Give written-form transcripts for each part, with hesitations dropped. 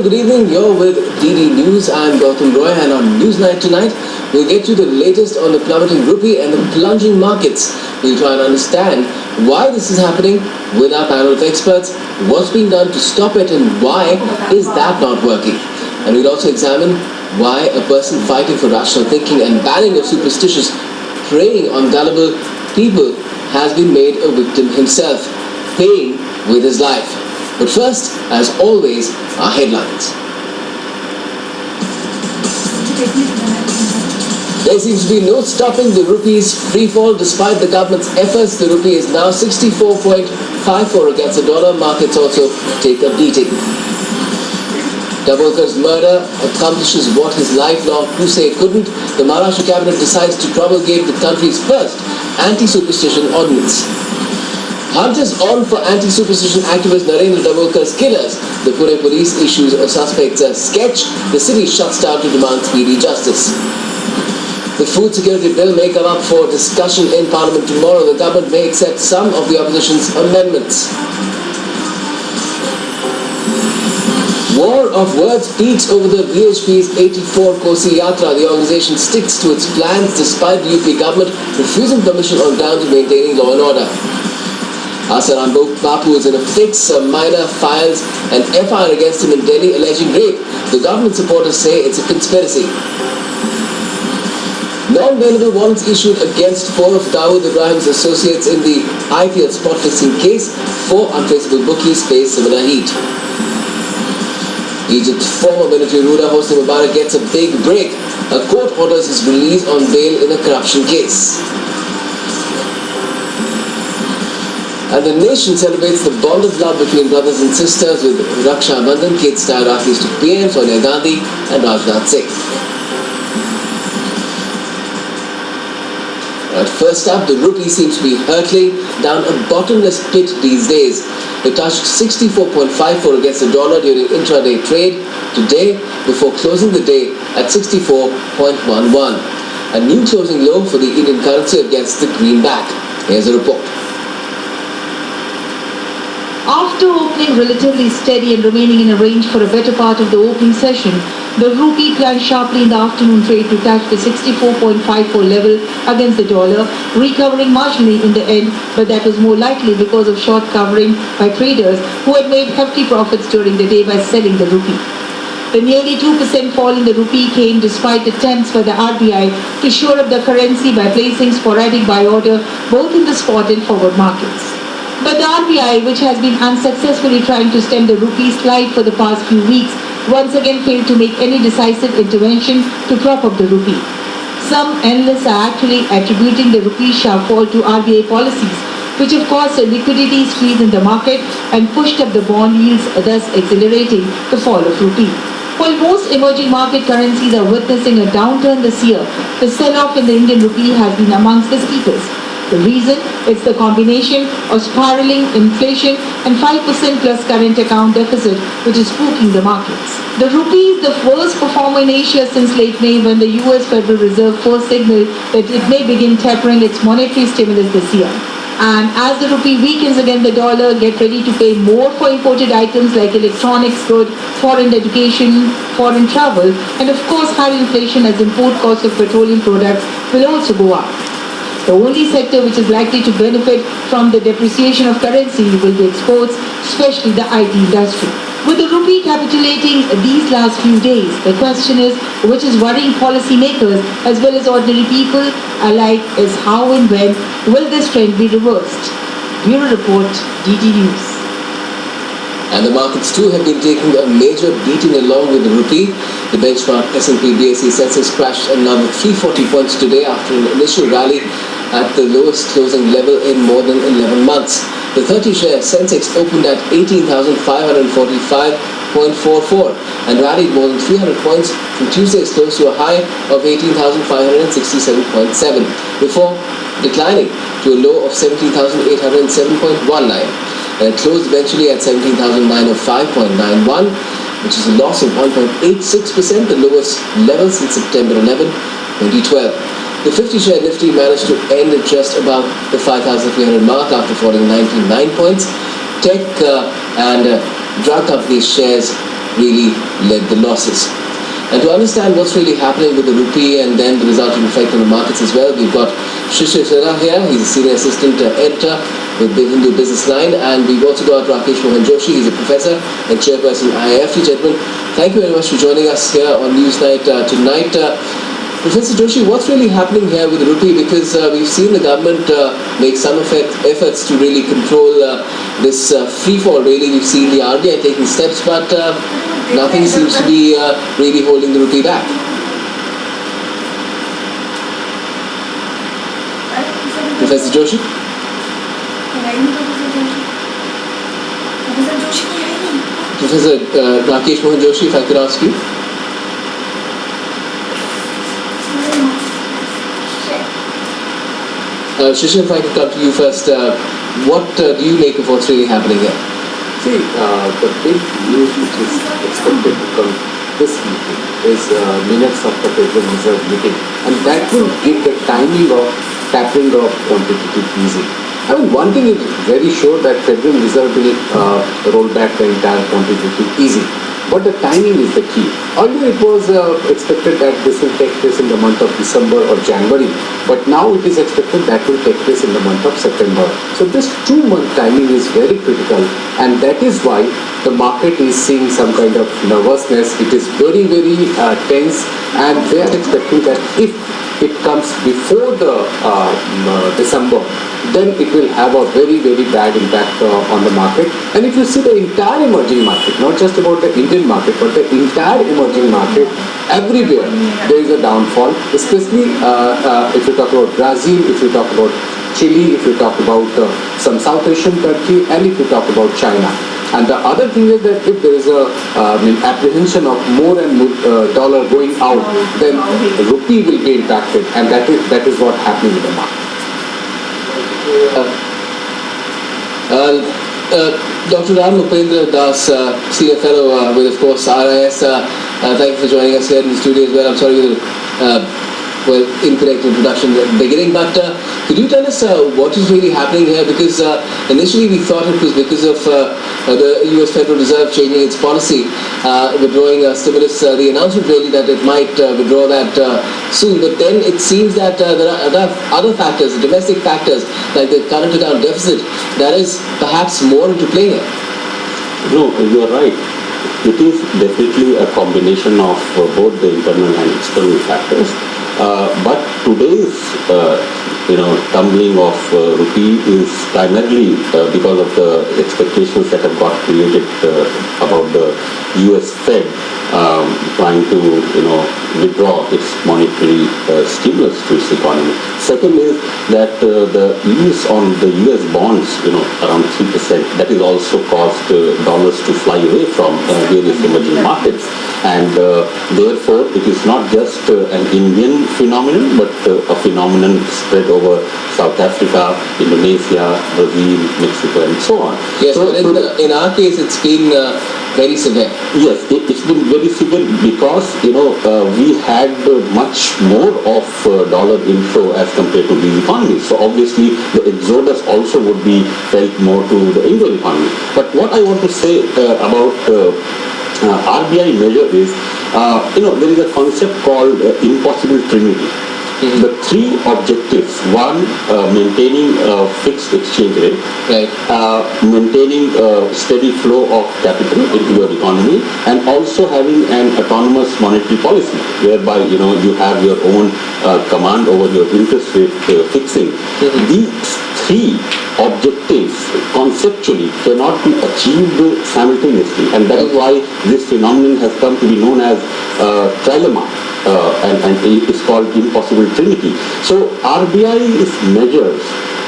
afternoon, good evening. You're with DD News. I'm Gautam Roy, and on Newsnight tonight, we'll get you the latest on the plummeting rupee and the plunging markets. We'll try and understand why this is happening with our panel of experts, what's being done to stop it, and why is that not working. And we'll also examine why a person fighting for rational thinking and banning of superstitious preying on gullible people has been made a victim himself, paying with his life. But first, as always, our headlines. There seems to be no stopping the rupee's freefall despite the government's efforts. The rupee is now 64.54 against the dollar. Markets also take a beating. Davolkar's murder accomplishes what his lifelong crusade couldn't. The Maharashtra cabinet decides to promulgate the country's first anti-superstition ordinance. Hunters on for anti-superstition activist Narendra Davolkar's killers. The Pune police issues a suspect's sketch. The city shuts down to demand speedy justice. The food security bill may come up for discussion in Parliament tomorrow. The government may accept some of the opposition's amendments. War of words peaks over the BHP's 84 Kosi Yatra. The organisation sticks to its plans despite the UP government refusing permission on grounds of maintaining law and order. Asaram Bapu is in a fix. A minor files an FIR against him in Delhi alleging rape. The government supporters say it's a conspiracy. Non-bailable warrants issued against 4 of Dawood Ibrahim's associates in the IPL spot fixing case. 4 untraceable bookies face similar heat. Egypt's former military ruler Hosni Mubarak gets a big break. A court orders his release on bail in a corruption case. And the nation celebrates the bond of love between brothers and sisters with Raksha Bandhan. Kids tie Rakhi's to PM Sonia Gandhi and Rajnath Singh. Right, first up, the rupee seems to be hurtling down a bottomless pit these days. It touched 64.54 against the dollar during intraday trade today before closing the day at 64.11. A new closing low for the Indian currency against the greenback. Here's a report. After opening relatively steady and remaining in a range for a better part of the opening session, the rupee plunged sharply in the afternoon trade to touch the 64.54 level against the dollar, recovering marginally in the end, but that was more likely because of short covering by traders who had made hefty profits during the day by selling the rupee. The nearly 2% fall in the rupee came despite attempts by the RBI to shore up the currency by placing sporadic buy order both in the spot and forward markets. But the RBI, which has been unsuccessfully trying to stem the rupee slide for the past few weeks, once again failed to make any decisive intervention to prop up the rupee. Some analysts are actually attributing the rupee sharp fall to RBI policies, which have caused a liquidity squeeze in the market and pushed up the bond yields, thus accelerating the fall of rupee. While most emerging market currencies are witnessing a downturn this year, the sell-off in the Indian rupee has been amongst the steepest. The reason is the combination of spiraling inflation and 5% plus current account deficit, which is spooking the markets. The rupee is the worst performer in Asia since late May, when the US Federal Reserve first signaled that it may begin tapering its monetary stimulus this year. And as the rupee weakens against the dollar, get ready to pay more for imported items like electronics, goods, foreign education, foreign travel, and of course higher inflation as import costs of petroleum products will also go up. The only sector which is likely to benefit from the depreciation of currency will be exports, especially the IT industry. With the rupee capitulating these last few days, the question is, which is worrying policymakers as well as ordinary people alike, is how and when will this trend be reversed? Bureau Report, DD News. And the markets too have been taking a major beating along with the rupee. The benchmark S&P BSE Sensex crashed another 340 points today after an initial rally at the lowest closing level in more than 11 months. The 30-share Sensex opened at 18,545.44 and rallied more than 300 points from Tuesday's close to a high of 18,567.7 before declining to a low of 17,807.19. And it closed eventually at 17,905.91, which is a loss of 1.86%, the lowest level since September 11, 2012. The 50-share Nifty managed to end at just above the 5,300 mark after falling 99 points. Tech and drug company shares really led the losses. And to understand what's really happening with the rupee and then the resulting effect on the markets as well, we've got Shishir Sarah here. He's a senior assistant editor with the Hindu Business Line, and we've also got Rakesh Mohan Joshi. He's a professor and chairperson IIFT. Gentlemen, thank you very much for joining us here on Newsnight tonight. Professor Joshi, what's really happening here with the rupee? Because we've seen the government make some efforts to really control this free fall. Really, we've seen the RBI taking steps, but nothing seems to be really holding the rupee back. Professor Joshi? Professor Rakesh Mohan Joshi, if I could ask you. Shishir, if I could come to you first, what do you make of what's really happening here? See, the big news which is expected to come this meeting is minutes of the Federal Reserve meeting, and that will give the timing of tapering of quantitative easing. I mean, one thing is very sure that Federal Reserve will roll back the entire quantitative easing, but the timing is the key. Earlier it was expected that this will take place in the month of December or January, but now it is expected that will take place in the month of September. So this 2-month timing is very critical, and that is why the market is seeing some kind of nervousness. It is very, very tense, and they are expecting that if it comes before the December, then it will have a very, very bad impact on the market. And if you see the entire emerging market, not just about the Indian market, but the entire emerging market, everywhere there is a downfall, especially if you talk about Brazil, if you talk about Chile, if you talk about some South Asian country, and if you talk about China. And the other thing is that if there is a apprehension of more and more dollar going out, then the rupee will be impacted, and that is what happening in the market. Dr. Ram Upendra Das, senior fellow with, of course, RIS. Thank you for joining us here in the studio as well. I'm sorry for the incorrect introduction at the beginning, but could you tell us what is really happening here? Because initially we thought it was because of the US Federal Reserve changing its policy, withdrawing stimulus, the announcement really that it might withdraw that soon, but then it seems that there are other factors, domestic factors, like the current account deficit, that is perhaps more into play here. No, you are right. It is definitely a combination of both the internal and external factors. But today's, tumbling of rupee is primarily because of the expectations that have got created about the US Fed trying to, withdraw its monetary stimulus to its economy. Second is that the yields on the US bonds, around 3%, that is also caused dollars to fly away from various emerging markets. And therefore, it is not just an Indian phenomenon, but a phenomenon spread over South Africa, Indonesia, Brazil, Mexico, and so on. Yes, so, in our case, it's been very severe. Yes, it's been very severe because, we had much more of dollar inflow as compared to these economies. So obviously, the exodus also would be felt more to the Indian economy. But what I want to say about RBI measure is, there is a concept called impossible trinity. Mm-hmm. The three objectives: one, maintaining a fixed exchange rate, right. Maintaining a steady flow of capital into your economy, and also having an autonomous monetary policy, whereby you have your own command over your interest rate fixing. Mm-hmm. These three objectives conceptually cannot be achieved simultaneously, and that is why this phenomenon has come to be known as trilemma, and it's called impossible trinity. So RBI's measures,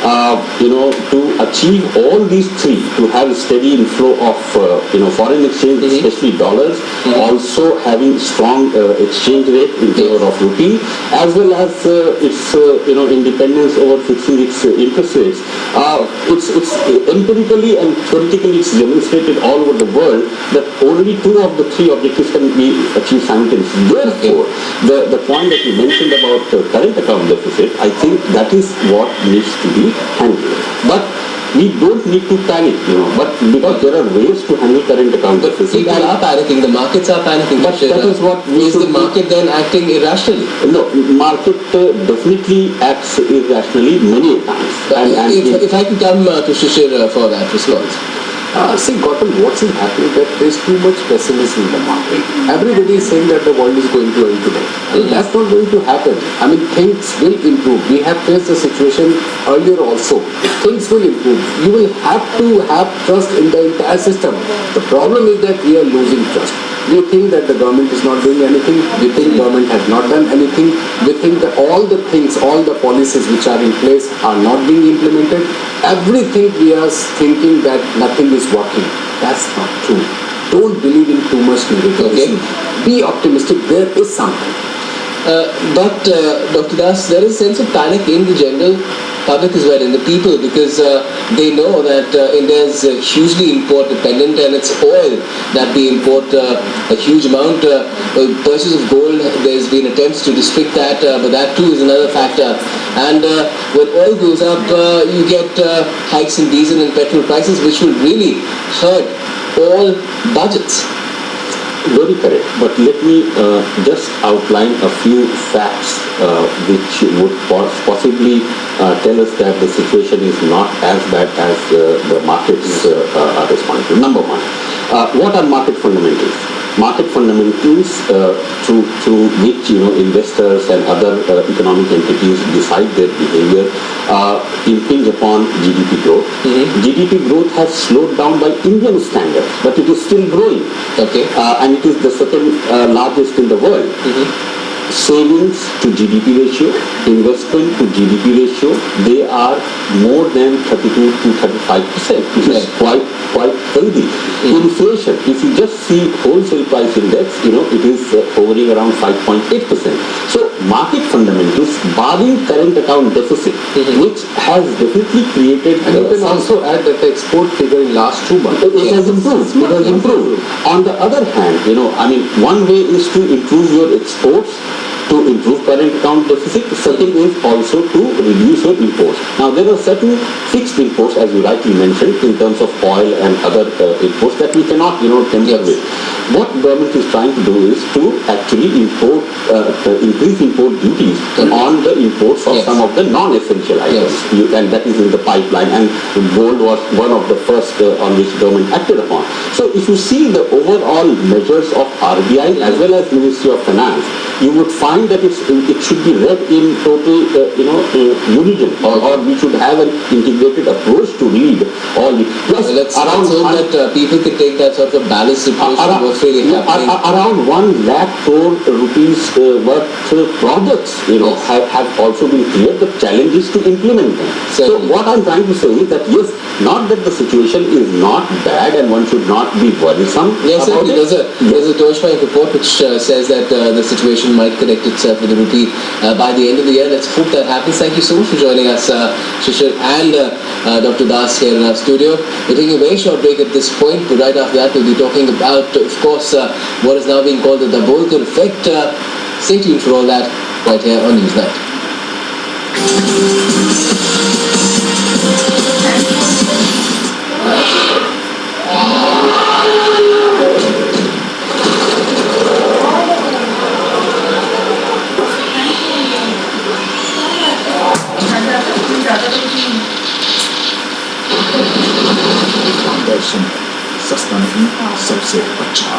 to achieve all these three, to have a steady inflow of foreign exchange, mm-hmm. especially dollars, mm-hmm. also having strong exchange rate in favor of rupee, as well as its independence over fixing its interest rates. It's empirically and theoretically it's demonstrated all over the world that only two of the three objectives can be achieved simultaneously. Therefore, the point that you mentioned about current account deficit, I think that is what needs to be handled. But we don't need to panic, but because there are ways to handle current account But deficit. people are panicking, the markets are panicking. But that is what we is the should market then acting irrationally? No, market definitely acts irrationally many times. If I can come to Shishir for that response. See, Gautam, what's happening that there's too much pessimism in the market. Everybody is saying that the world is going to end today. That's not going to happen. I mean, things will improve. We have faced the situation earlier also. Things will improve. You will have to have trust in the entire system. The problem is that we are losing trust. We think that the government is not doing anything. We think government has not done anything. We think that all the things, all the policies which are in place are not being implemented. Everything we are thinking that nothing is working. That's not true. Don't believe in too much negativity. Be optimistic. There is something. But Dr. Das, there is a sense of panic in the general public as well, in the people, because they know that India is hugely import dependent, and it's oil that we import a huge amount. Purchase of gold, there's been attempts to restrict that, but that too is another factor. And when oil goes up, you get hikes in diesel and petrol prices, which will really hurt all budgets. Very correct. But let me just outline a few facts which would possibly tell us that the situation is not as bad as the markets are responding to. Number one, what are market fundamentals? Market fundamentals through which investors and other economic entities decide their behavior impinge upon GDP growth. GDP growth has slowed down by Indian standards, but it is still growing. Okay. And it is the second largest in the world. Savings to GDP ratio, investment to GDP ratio, they are more than 32 to 35%, which is quite healthy. Inflation, if you just see wholesale price index, it is hovering around 5.8%. So market fundamentals, barring current account deficit, which has definitely created. And you can also add that the export figure in last 2 months. It has improved. It has improved. On the other hand, one way is to improve your exports to improve current account deficit. Second is also to reduce your imports. Now there are certain fixed imports, as you rightly mentioned, in terms of oil and other imports that we cannot tamper with. What government is trying to do is to actually increase import duties on the imports of some of the non-essential items, and that is in the pipeline, and gold was one of the first on which government acted upon. So if you see the overall measures of RBI as well as Ministry of Finance, you would find that it should be read in total unison, or we should have an integrated approach to read all the. Plus, let's hope that people can take that sort of a balanced approach to what's really happening. Around 1 lakh crore rupees worth projects have also been cleared. The challenge is to implement them. So what I'm trying to say is that yes, not that the situation is not bad and one should not be worrisome. Yes, there's a Deutsche Bank report which says that the situation might correct itself with the rupee by the end of the year. Let's hope that happens. Thank you so much for joining us, Shishir and Dr. Das here in our studio. We're taking a very short break at this point, but right after that we'll be talking about, of course, what is now being called the Dabolkar effect. Stay tuned for all that right here on Newsnight. दर्शन सस्ता नहीं सबसे अच्छा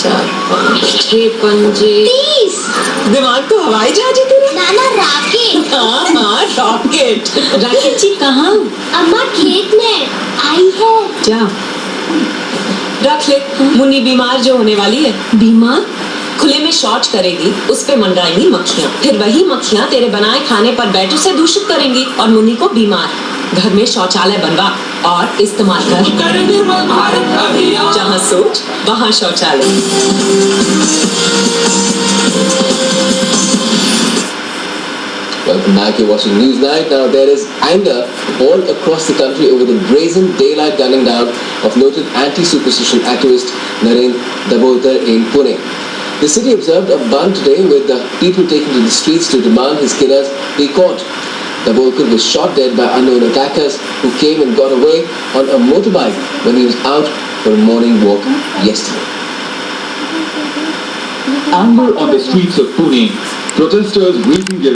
4 5 6 पंजे 30 दिमाग तो हवाई जहाज है तेरा। नाना रॉकेट हाँ रॉकेट। राकेट जी कहाँ? अम्मा खेत में आई है। जा रख ले। मुन्नी बीमार जो होने वाली है। बीमार? खुले में शौच करेगी, उस पे मंडराएंगी मक्खियाँ, फिर वही मक्खियाँ तेरे बनाए खाने पर बैठ उसे दूषित करेंगी और मुन्नी को बीमार। घर में शौचालय बनवा और इस्तेमाल कर। जहाँ सोच वहाँ शौचालय। Welcome back. You're watching Newsnight. Now there is anger all across the country over the brazen daylight gunning down of noted anti-superstition activist Narendra Dabolkar in Pune. The city observed a ban today with people taking to the streets to demand his killers be caught. Dabolkar was shot dead by unknown attackers who came and got away on a motorbike when he was out for a morning walk yesterday. Anger on the streets of Pune. Protesters raising their